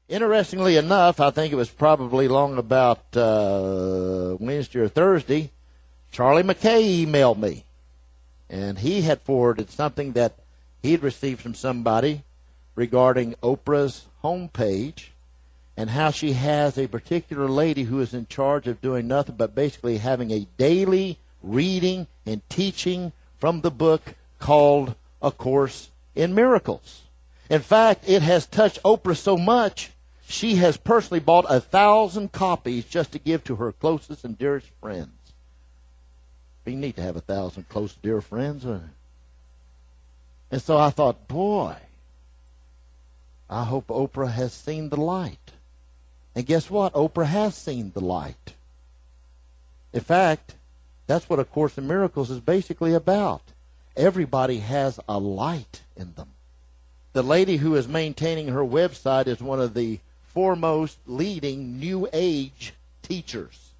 Interestingly enough, I think it was probably long about Wednesday or Thursday, Charlie McKay emailed me. And he had forwarded something that he had received from somebody regarding Oprah's homepage and how she has a particular lady who is in charge of doing nothing but basically having a daily reading and teaching from the book called A Course in Miracles. In fact, it has touched Oprah so much, she has personally bought 1,000 copies just to give to her closest and dearest friends. You need to have 1,000 close, dear friends. And so I thought, boy, I hope Oprah has seen the light. And guess what? Oprah has seen the light. In fact, that's what A Course in Miracles is basically about. Everybody has a light in them. The lady who is maintaining her website is one of the foremost leading New Age teachers.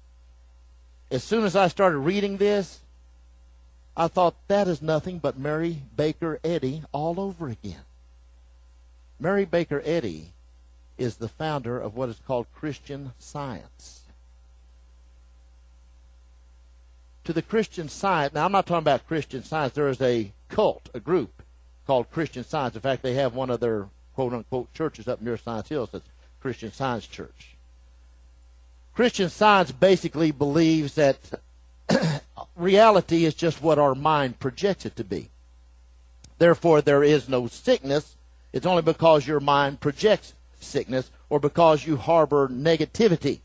As soon as I started reading this, I thought that is nothing but Mary Baker Eddy all over again. Mary Baker Eddy is the founder of what is called Christian Science. To the Christian Science, now I'm not talking about Christian Science, there is a cult, a group called Christian Science. In fact, they have one of their quote-unquote churches up near Science Hill that's Christian Science Church. Christian Science basically believes that reality is just what our mind projects it to be. Therefore, there is no sickness. It's only because your mind projects sickness or because you harbor negativity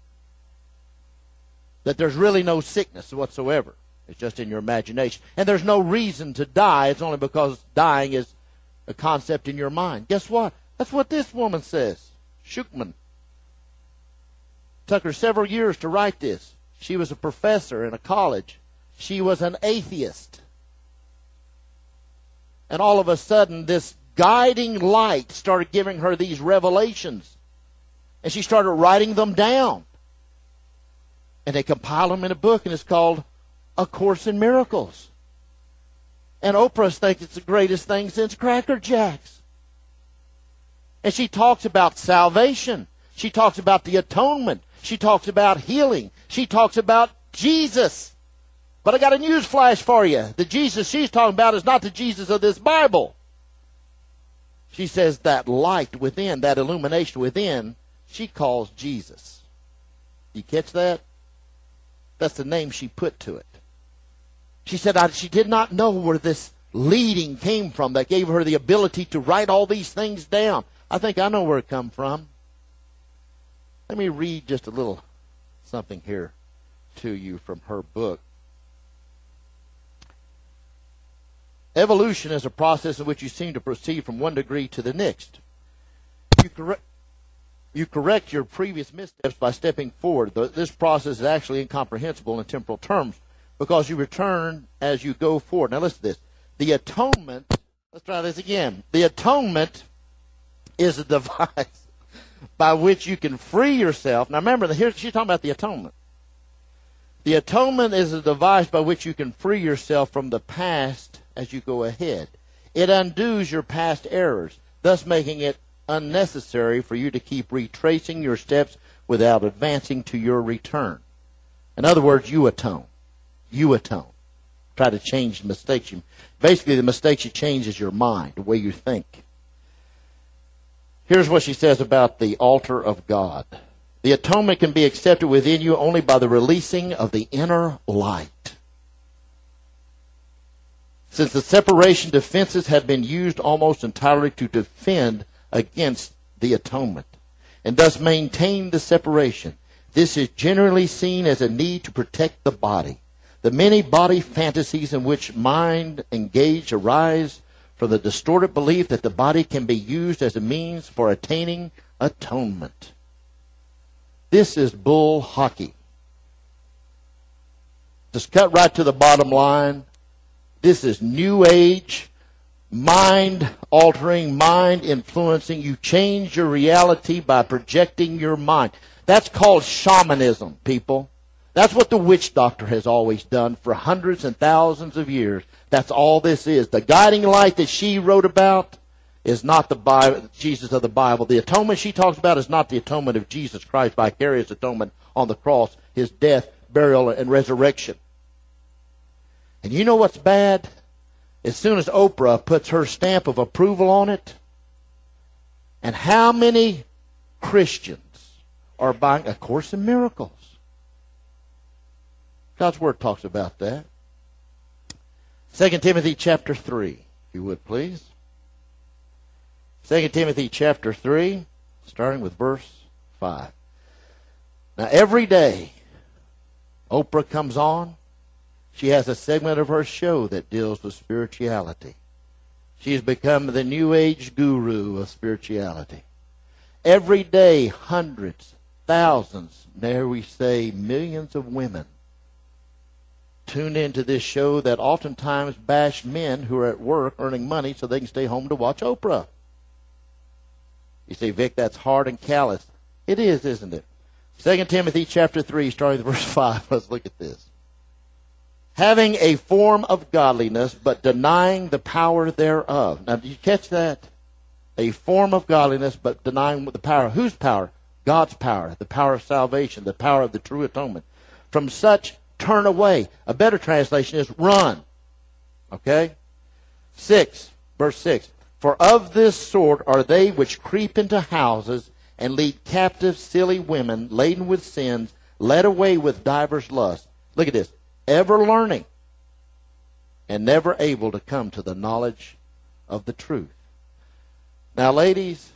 that there's really no sickness whatsoever. It's just in your imagination. And there's no reason to die. It's only because dying is a concept in your mind. Guess what? That's what this woman says. Schuchman. Took her several years to write this. She was a professor in a college. She was an atheist. And all of a sudden, this guiding light started giving her these revelations. And she started writing them down. And they compile them in a book, and it's called A Course in Miracles. And Oprah thinks it's the greatest thing since Cracker Jacks. And she talks about salvation. She talks about the atonement. She talks about healing. She talks about Jesus. But I got a news flash for you. The Jesus she's talking about is not the Jesus of this Bible. She says that light within, that illumination within, she calls Jesus. You catch that? That's the name she put to it. She said she did not know where this leading came from that gave her the ability to write all these things down. I think I know where it come from. Let me read just a little something here to you from her book. Evolution is a process in which you seem to proceed from one degree to the next. You correct your previous missteps by stepping forward. This process is actually incomprehensible in temporal terms because you return as you go forward. Now listen to this. The atonement, let's try this again. The atonement is a device by which you can free yourself. Now remember, here she's talking about the atonement. The atonement is a device by which you can free yourself from the past as you go ahead. It undoes your past errors, thus making it unnecessary for you to keep retracing your steps without advancing to your return. In other words, you atone. You atone. Try to change the mistakes. Basically, the mistakes you change is your mind, the way you think. Here's what she says about the altar of God. The atonement can be accepted within you only by the releasing of the inner light. Since the separation defenses have been used almost entirely to defend against the atonement, and thus maintain the separation, this is generally seen as a need to protect the body. The many body fantasies in which mind engaged arise from the distorted belief that the body can be used as a means for attaining atonement. This is bull hockey. Just cut right to the bottom line. This is New Age, mind-altering, mind-influencing. You change your reality by projecting your mind. That's called shamanism, people. That's what the witch doctor has always done for hundreds and thousands of years. That's all this is. The guiding light that she wrote about is not the Bible, Jesus of the Bible. The atonement she talks about is not the atonement of Jesus Christ, vicarious atonement on the cross, his death, burial, and resurrection. And you know what's bad? As soon as Oprah puts her stamp of approval on it, and how many Christians are buying A Course in Miracles? God's Word talks about that. 2 Timothy chapter 3, if you would please. 2 Timothy chapter 3, starting with verse 5. Now every day, Oprah comes on. She has a segment of her show that deals with spirituality. She's become the new age guru of spirituality. Every day, hundreds, thousands, dare we say millions of women tune into this show that oftentimes bash men who are at work earning money so they can stay home to watch Oprah. You say, Vic, that's hard and callous. It is, isn't it? 2 Timothy chapter 3, starting with verse 5. Let's look at this. Having a form of godliness, but denying the power thereof. Now, did you catch that? A form of godliness, but denying the power. Whose power? God's power. The power of salvation. The power of the true atonement. From such, turn away. A better translation is run. Okay? 6, verse 6. For of this sort are they which creep into houses and lead captive silly women laden with sins, led away with divers lusts. Look at this. Ever learning and never able to come to the knowledge of the truth. Now, ladies,